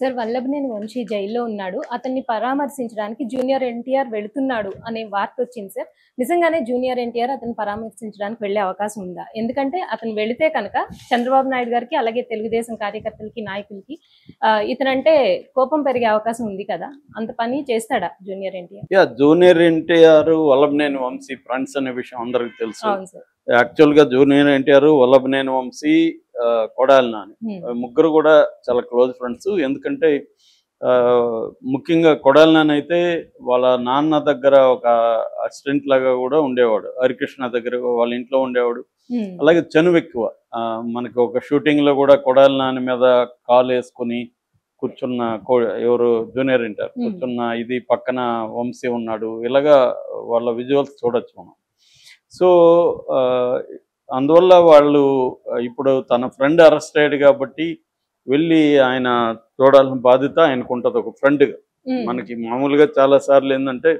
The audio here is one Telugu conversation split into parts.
సార్ వల్లభనేని వంశీ జైల్లో ఉన్నాడు. అతన్ని పరామర్శించడానికి జూనియర్ ఎన్టీఆర్ వెళుతున్నాడు అనే వార్తొచ్చింది సార్. నిజంగానే జూనియర్ ఎన్టీఆర్ అతన్ని పరామర్శించడానికి వెళ్ళే అవకాశం ఉందా? ఎందుకంటే అతను వెళితే కనుక చంద్రబాబు నాయుడు గారికి, అలాగే తెలుగుదేశం కార్యకర్తలకి, నాయకులకి ఇతనంటే కోపం పెరిగే అవకాశం ఉంది కదా! అంత పని చేస్తాడా junior NTR? Junior NTR, Vallabhaneni Vamsi friends అనే విషయం అందరికి తెలుసు. అవును సార్. యాక్చువల్‌గా జూనియర్ ఎన్టీఆర్, వల్లభనేని వంశీ, కొడాలి నాని ముగ్గురు కూడా చాలా క్లోజ్ ఫ్రెండ్స్. ఎందుకంటే ముఖ్యంగా కొడాలి నాని అయితే వాళ్ళ నాన్న దగ్గర ఒక అసిస్టెంట్ లాగా కూడా ఉండేవాడు. హరికృష్ణ దగ్గర వాళ్ళ ఇంట్లో ఉండేవాడు. అలాగే చనువు ఎక్కువ. మనకి ఒక షూటింగ్ లో కూడా కొడాలి నాని మీద కాలు వేసుకుని కూర్చున్న ఎవరు జూనియర్ ఎన్టీఆర్ కూర్చున్న ఇది పక్కన వంశీ ఉన్నాడు. ఇలాగా వాళ్ళ విజువల్స్ చూడొచ్చు మనం. సో అందువల్ల వాళ్ళు ఇప్పుడు తన ఫ్రెండ్ అరెస్ట్ అయ్యాడు కాబట్టి వెళ్ళి ఆయన చూడాల్సిన బాధ్యత ఆయనకు ఉంటుంది ఒక ఫ్రెండ్గా. మనకి మామూలుగా చాలా సార్లు ఏంటంటే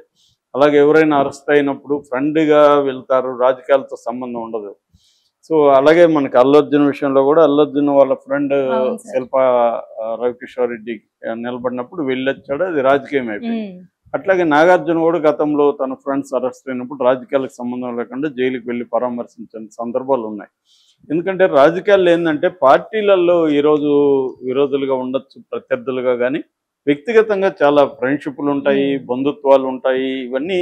అలాగే ఎవరైనా అరెస్ట్ అయినప్పుడు ఫ్రెండ్గా వెళ్తారు, రాజకీయాలతో సంబంధం ఉండదు. సో అలాగే మనకి అల్లు అర్జున్ విషయంలో కూడా అల్లు అర్జున్ వాళ్ళ ఫ్రెండ్ శిల్పా రవికిషోర్ రెడ్డి నిలబడినప్పుడు వెళ్ళొచ్చాడు, అది రాజకీయం అయిపోయింది. అట్లాగే నాగార్జున కూడా గతంలో తన ఫ్రెండ్స్ అరెస్ట్ అయినప్పుడు రాజకీయాలకు సంబంధం లేకుండా జైలుకి వెళ్ళి పరామర్శించిన సందర్భాలు ఉన్నాయి. ఎందుకంటే రాజకీయాల్లో ఏంటంటే పార్టీలలో ఈరోజు విరోధులుగా ఉండొచ్చు, ప్రత్యర్థులుగా, కానీ వ్యక్తిగతంగా చాలా ఫ్రెండ్షిప్లు ఉంటాయి, బంధుత్వాలు ఉంటాయి. ఇవన్నీ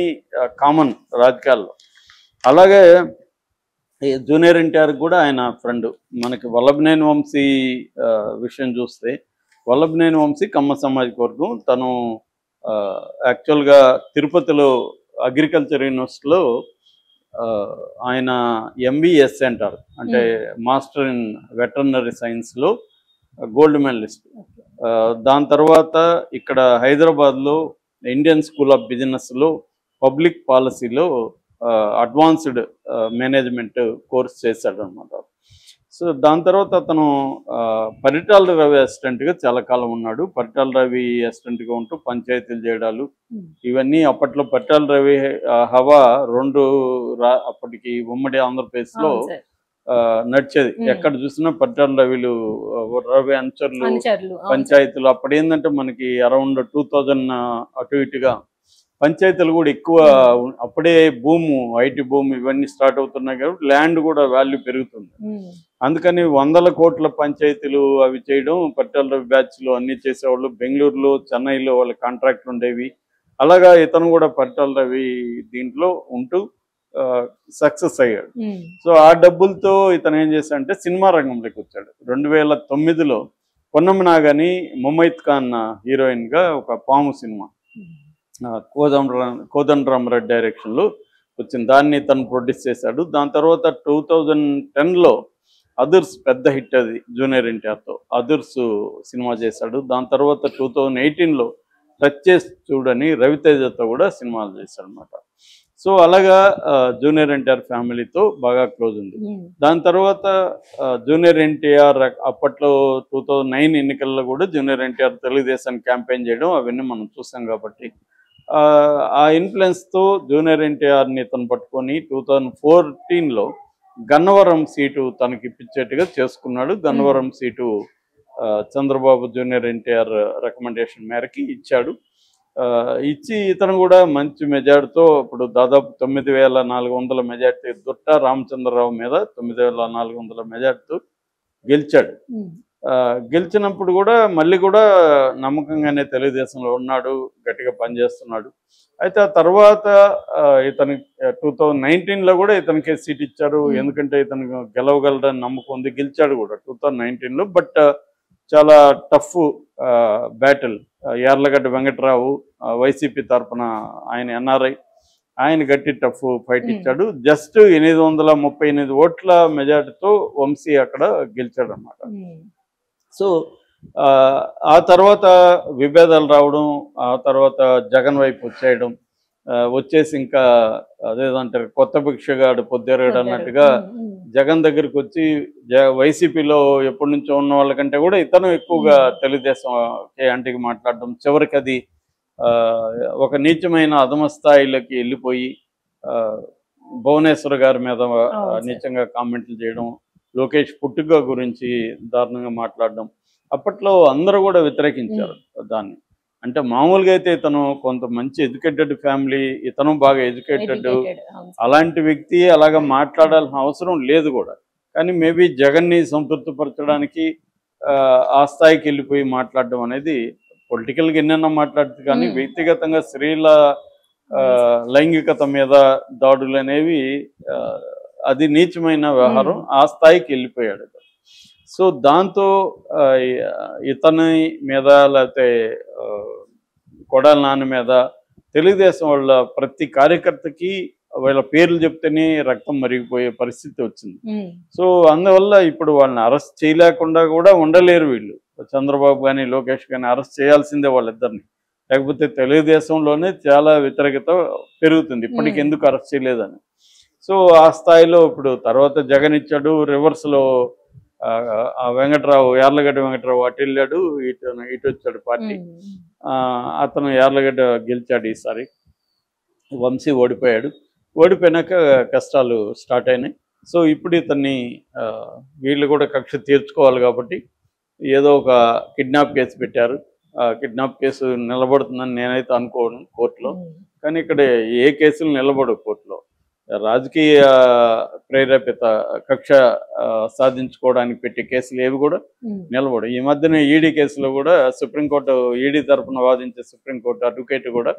కామన్ రాజకీయాల్లో. అలాగే జూనియర్ ఎన్టీఆర్ కూడా ఆయన ఫ్రెండ్. మనకి వల్లభనేని వంశీ విషయం చూస్తే వల్లభనేని వంశీ కమ్మ సామాజిక వర్గం. తను యాక్చువల్గా తిరుపతిలో అగ్రికల్చర్ యూనివర్సిటీలో ఆయన MBSc అంటారు, అంటే మాస్టర్ ఇన్ వెటర్నరీ సైన్స్లో గోల్డ్ మెడలిస్ట్. దాని తర్వాత ఇక్కడ హైదరాబాద్లో ఇండియన్ స్కూల్ ఆఫ్ బిజినెస్లో పబ్లిక్ పాలసీలో అడ్వాన్స్డ్ మేనేజ్మెంట్ కోర్స్ చేశాడు అనమాట. సో దాని తర్వాత అతను పరిటాల రవి అసిస్టెంట్గా చాలా కాలం ఉన్నాడు. పరిటాల రవి అసిస్టెంట్గా ఉంటూ పంచాయతీలు చేయడాలు ఇవన్నీ అప్పట్లో పరిటాల రవి హవా అప్పటికి ఉమ్మడి ఆంధ్రప్రదేశ్లో నడిచేది. ఎక్కడ చూసినా పరిటాల రవి అంచర్లు పంచాయతీలు. అప్పుడు ఏంటంటే మనకి అరౌండ్ 2000 అటు ఇటుగా పంచాయతీలు కూడా ఎక్కువ. అప్పుడే ఐటీ భూమి ఇవన్నీ స్టార్ట్ అవుతున్నాయి కాబట్టి ల్యాండ్ కూడా వాల్యూ పెరుగుతుంది. అందుకని 100 కోట్ల పంచాయతీలు అవి చేయడం పరిటాల రవి బ్యాచ్లో అన్ని చేసేవాళ్ళు. బెంగళూరులో, చెన్నైలో వాళ్ళ కాంట్రాక్ట్లు ఉండేవి. అలాగా ఇతను కూడా పరిటాల రవి దీంట్లో ఉంటూ సక్సెస్ అయ్యాడు. సో ఆ డబ్బులతో ఇతను ఏం చేశాడంటే సినిమా రంగంలోకి వచ్చాడు. 2009లో పొన్నమ్మ నాగని ముమైత్ ఖాన్ హీరోయిన్గా ఒక పాము సినిమా కోదండరామరెడ్డి డైరెక్షన్లో వచ్చింది. దాన్ని తను ప్రొడ్యూస్ చేశాడు. దాని తర్వాత 2010లో అదుర్స్ పెద్ద హిట్, అది జూనియర్ ఎన్టీఆర్తో అదుర్స్ సినిమా చేశాడు. దాని తర్వాత 2018లో టచ్ చేసి చూడని రవితేజతో కూడా సినిమాలు చేశాడు అనమాట. సో అలాగా జూనియర్ ఎన్టీఆర్ ఫ్యామిలీతో బాగా క్లోజ్ ఉంది. దాని తర్వాత జూనియర్ ఎన్టీఆర్ అప్పట్లో 2009 ఎన్నికల్లో కూడా జూనియర్ ఎన్టీఆర్ తెలుగుదేశాన్ని క్యాంపెయిన్ చేయడం అవన్నీ మనం చూసాం కాబట్టి ఆ ఇన్ఫ్లుయెన్స్తో జూనియర్ ఎన్టీఆర్ని ఇతను పట్టుకొని 2014లో గన్నవరం సీటు తనకి ఇప్పించేట్టుగా చేసుకున్నాడు. Gannavaram seat Chandrababu junior NTR recommendation మేరకి ఇచ్చాడు. ఇచ్చి ఇతను కూడా మంచి మెజార్టీతో ఇప్పుడు దాదాపు 9400 మెజార్టీ దుట్ట రామచంద్రరావు మీద 9400 మెజార్టీతో గెలిచాడు. గెలిచినప్పుడు కూడా మళ్ళీ కూడా నమ్మకంగానే తెలుగుదేశంలో ఉన్నాడు, గట్టిగా పనిచేస్తున్నాడు. అయితే ఆ తర్వాత ఇతని 2019లో కూడా ఇతనికి సీట్ ఇచ్చారు. ఎందుకంటే ఇతను గెలవగలడని నమ్మకం ఉంది. గెలిచాడు కూడా 2019లో. బట్ చాలా tough battle. Yarlagadda Venkatrao YCP తరఫున, ఆయన NRI, ఆయన గట్టి టఫ్ ఫైట్ ఇచ్చాడు. జస్ట్ 838 ఓట్ల మెజార్టీతో వంశీ అక్కడ గెలిచాడు అన్నమాట. సో ఆ తర్వాత విభేదాలు రావడం, ఆ తర్వాత జగన్ వైపు వచ్చేసి ఇంకా అదేదంటారు కొత్త భిక్షగాడు పొద్దురగాడు అన్నట్టుగా జగన్ దగ్గరికి వచ్చి వైసీపీలో ఎప్పటి నుంచో ఉన్న వాళ్ళకంటే కూడా ఇతను ఎక్కువగా తెలుగుదేశం అంటికి మాట్లాడడం, చివరికి అది ఒక నీచమైన అధమ స్థాయిలోకి వెళ్ళిపోయి భువనేశ్వర్ గారి మీద నీచంగా కామెంట్లు చేయడం, లోకేష్ పుట్టుక గురించి దారుణంగా మాట్లాడడం, అప్పట్లో అందరూ కూడా వ్యతిరేకించారు దాన్ని. అంటే మామూలుగా అయితే ఇతను కొంత మంచి ఎడ్యుకేటెడ్ ఫ్యామిలీ, ఇతను బాగా ఎడ్యుకేటెడ్, అలాంటి వ్యక్తి అలాగా మాట్లాడాల్సిన అవసరం లేదు కూడా. కానీ మేబీ జగన్ని సంతృప్తిపరచడానికి ఆ స్థాయికి వెళ్ళిపోయి మాట్లాడడం అనేది, పొలిటికల్గా ఎన్నైనా మాట్లాడుతుంది కానీ వ్యక్తిగతంగా స్త్రీల లైంగికత మీద దాడులు అనేవి అది నీచమైన వ్యవహారం. ఆ స్థాయికి వెళ్ళిపోయాడు. సో దాంతో ఇతని మీద లేకపోతే కొడాల నాన్న మీద తెలుగుదేశం వాళ్ళ ప్రతి కార్యకర్తకి వీళ్ళ పేర్లు చెప్తేనే రక్తం మరిగిపోయే పరిస్థితి వచ్చింది. సో అందువల్ల ఇప్పుడు వాళ్ళని అరెస్ట్ చేయలేకుండా కూడా ఉండలేరు వీళ్ళు. చంద్రబాబు కానీ లోకేష్ కానీ అరెస్ట్ చేయాల్సిందే వాళ్ళిద్దరిని, లేకపోతే తెలుగుదేశంలోనే చాలా వ్యతిరేకత పెరుగుతుంది ఇప్పటికి ఎందుకు అరెస్ట్ చేయలేదని. సో ఆ స్థాయిలో ఇప్పుడు తర్వాత జగన్ ఇచ్చాడు, రివర్స్లో వెంకట్రావు, యార్లగడ్డ వెంకట్రావు అటు వెళ్ళాడు, ఇటు వచ్చాడు పార్టీ. అతను యార్లగడ్డ గెలిచాడు ఈసారి, వంశీ ఓడిపోయాడు. ఓడిపోయినాక కష్టాలు స్టార్ట్ అయినాయి. సో ఇప్పుడు ఇతన్ని వీళ్ళు కూడా కక్ష తీర్చుకోవాలి కాబట్టి ఏదో ఒక కిడ్నాప్ కేసు పెట్టారు. కిడ్నాప్ కేసు నిలబడుతుందని నేనైతే అనుకోను కోర్టులో. కానీ ఇక్కడ ఏ కేసులు నిలబడవు కోర్టులో. రాజకీయ ప్రేరేపిత కక్ష సాధించుకోవడానికి పెట్టే కేసులు ఏవి కూడా నిలబడు. ఈ మధ్యన ఈడీ కేసులో కూడా సుప్రీంకోర్టు, ఈడీ తరఫున వాదించే సుప్రీంకోర్టు అడ్వకేట్ కూడా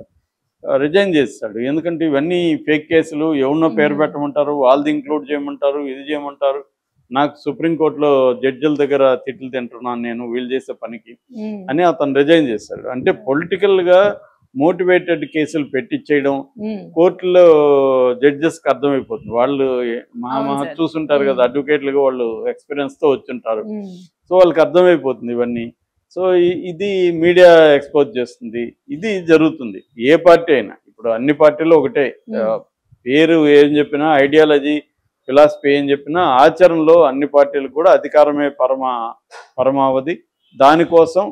రిజైన్ చేస్తాడు. ఎందుకంటే ఇవన్నీ ఫేక్ కేసులు, ఎవరినో పేరు పెట్టమంటారు, వాళ్ళది ఇంక్లూడ్ చేయమంటారు, ఇది చేయమంటారు. నాకు సుప్రీంకోర్టులో జడ్జిల దగ్గర తిట్లు తింటున్నాను నేను వీళ్ళు చేసే పనికి అని అతను రిజైన్ చేస్తాడు. అంటే పొలిటికల్గా మోటివేటెడ్ కేసులు పెట్టించేయడం కోర్టులో జడ్జెస్కి అర్థమైపోతుంది. వాళ్ళు మహా చూసుంటారు కదా, అడ్వకేట్లుగా వాళ్ళు ఎక్స్పీరియన్స్తో వచ్చుంటారు. సో వాళ్ళకి అర్థమైపోతుంది ఇవన్నీ. సో ఇది మీడియా ఎక్స్పోజ్ చేస్తుంది. ఇది జరుగుతుంది ఏ పార్టీ అయినా. ఇప్పుడు అన్ని పార్టీలు ఒకటే, పేరు ఏం చెప్పినా, ఐడియాలజీ ఫిలాసఫీ ఏం చెప్పినా ఆచరణలో అన్ని పార్టీలకు కూడా అధికారమే పరమావధి. దానికోసం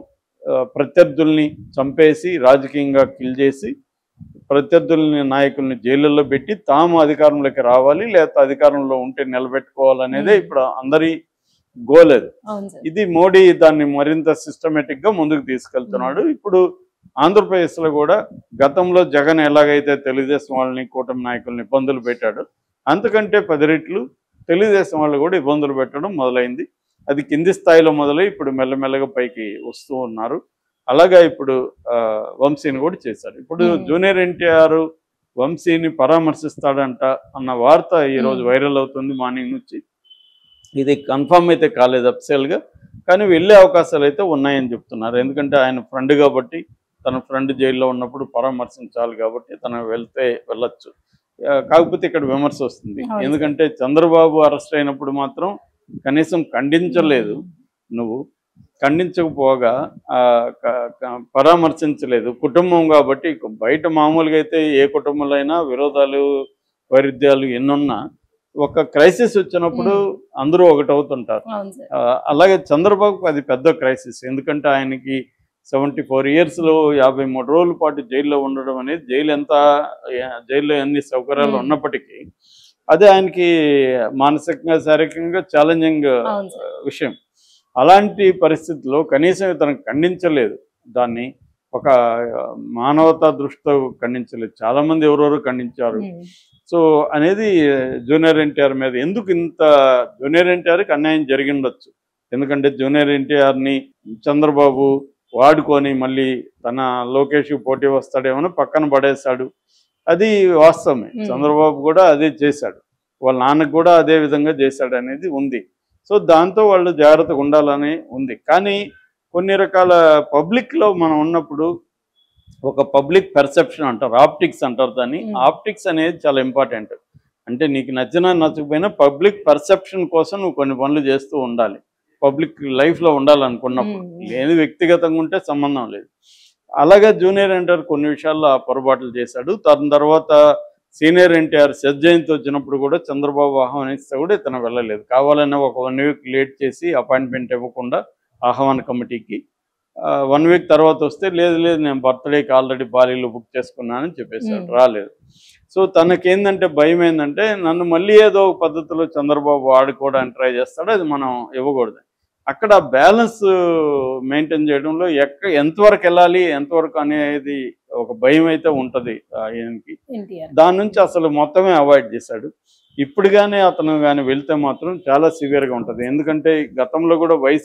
ప్రత్యర్థుల్ని చంపేసి రాజకీయంగా కిల్ చేసి ప్రత్యర్థుల్ని, నాయకుల్ని జైళ్ళల్లో పెట్టి తాము అధికారంలోకి రావాలి, లేకపోతే అధికారంలో ఉంటే నిలబెట్టుకోవాలనేదే ఇప్పుడు అందరి గోల్. అది ఇది మోడీ దాన్ని మరింత సిస్టమేటిక్ గా ముందుకు తీసుకెళ్తున్నాడు. ఇప్పుడు ఆంధ్రప్రదేశ్లో కూడా గతంలో జగన్ ఎలాగైతే తెలుగుదేశం వాళ్ళని, కూటమి నాయకుల్ని ఇబ్బందులు పెట్టాడు, అంతకంటే 10 రెట్లు తెలుగుదేశం వాళ్ళు కూడా ఇబ్బందులు పెట్టడం మొదలైంది. అది కింది స్థాయిలో మొదలై ఇప్పుడు మెల్లమెల్లగా పైకి వస్తూ ఉన్నారు. అలాగా ఇప్పుడు వంశీని కూడా చేశారు. ఇప్పుడు జూనియర్ ఎన్టీఆర్ వంశీని పరామర్శిస్తాడంట అన్న వార్త ఈరోజు వైరల్ అవుతుంది మార్నింగ్ నుంచి. ఇది కన్ఫర్మ్ అయితే కాలేదు అఫీషియల్గా, కానీ వెళ్ళే అవకాశాలు అయితే ఉన్నాయని చెప్తున్నారు. ఎందుకంటే ఆయన ఫ్రెండ్ కాబట్టి, తన ఫ్రెండ్ జైల్లో ఉన్నప్పుడు పరామర్శించాలి కాబట్టి తను వెళ్తే వెళ్ళొచ్చు. కాకపోతే ఇక్కడ విమర్శ వస్తుంది. ఎందుకంటే చంద్రబాబు అరెస్ట్ అయినప్పుడు మాత్రం కనీసం ఖండించలేదు, నువ్వు ఖండించకపోగా పరామర్శించలేదు. కుటుంబం కాబట్టి, బయట మామూలుగా అయితే ఏ కుటుంబంలో అయినా విరోధాలు, వైరుధ్యాలు ఎన్నున్నా ఒక క్రైసిస్ వచ్చినప్పుడు అందరూ ఒకటవుతుంటారు. అలాగే చంద్రబాబుకు అది పెద్ద క్రైసిస్. ఎందుకంటే ఆయనకి 74 ఇయర్స్లో 53 రోజుల పాటు జైల్లో ఉండడం అనేది, జైల్లో ఎన్ని సౌకర్యాలు ఉన్నప్పటికీ అది ఆయనకి మానసికంగా, శారీరకంగా ఛాలెంజింగ్ విషయం. అలాంటి పరిస్థితుల్లో కనీసం ఇతను ఖండించలేదు, దాన్ని ఒక మానవతా దృష్టితో ఖండించలేదు. చాలామంది ఎవరెవరు ఖండించారు. సో అనేది జూనియర్ ఎన్టీఆర్ మీద ఎందుకు ఇంత, జూనియర్ ఎన్టీఆర్కి అన్యాయం జరిగి ఉండొచ్చు. ఎందుకంటే జూనియర్ ఎన్టీఆర్ని చంద్రబాబు వాడుకొని మళ్ళీ తన లోకేష్ పోటీ వస్తాడేమో పక్కన పడేశాడు. అది వాస్తవమే. చంద్రబాబు కూడా అదే చేశాడు, వాళ్ళ నాన్నకు కూడా అదే విధంగా చేశాడు అనేది ఉంది. సో దాంతో వాళ్ళు జాగ్రత్తగా ఉండాలని ఉంది. కానీ కొన్ని రకాల పబ్లిక్లో మనం ఉన్నప్పుడు ఒక పబ్లిక్ పెర్సెప్షన్ అంటారు, ఆప్టిక్స్ అంటారు దాన్ని. ఆప్టిక్స్ అనేది చాలా ఇంపార్టెంట్. అంటే నీకు నచ్చినా నచ్చకపోయినా పబ్లిక్ పర్సెప్షన్ కోసం నువ్వు కొన్ని పనులు చేస్తూ ఉండాలి, పబ్లిక్ లైఫ్లో ఉండాలనుకున్నప్పుడు. లేదు వ్యక్తిగతంగా ఉంటే సంబంధం లేదు. అలాగే జూనియర్ ఎన్టీఆర్ కొన్ని విషయాల్లో ఆ పొరపాట్లు చేశాడు. తర్వాత సీనియర్ ఎన్టీఆర్ జయంతి వచ్చినప్పుడు కూడా చంద్రబాబు ఆహ్వానిస్తే కూడా ఇతను వెళ్ళలేదు. కావాలన్నా ఒక 1 వీక్ లేట్ చేసి అపాయింట్మెంట్ ఇవ్వకుండా ఆహ్వాన కమిటీకి 1 వీక్ తర్వాత వస్తే లేదు నేను బర్త్డేకి ఆల్రెడీ బాలీలో బుక్ చేసుకున్నానని చెప్పేశాడు, రాలేదు. సో తనకేందంటే భయం ఏంటంటే నన్ను మళ్ళీ ఏదో పద్ధతిలో చంద్రబాబు ఆడుకోవడానికి ట్రై చేస్తాడు, అది మనం ఇవ్వకూడదు. అక్కడ బ్యాలెన్స్ మెయింటైన్ చేయడంలో ఎంతవరకు వెళ్ళాలి ఎంతవరకు అనేది ఒక భయం అయితే ఉంటది ఆయనకి. ఎన్టీఆర్ దాని నుంచి అసలు మొత్తమే అవాయిడ్ చేశాడు. ఇప్పుడు కానీ అతను కానీ వెళ్తే మాత్రం చాలా సివియర్గా ఉంటుంది. ఎందుకంటే గతంలో కూడా వయసు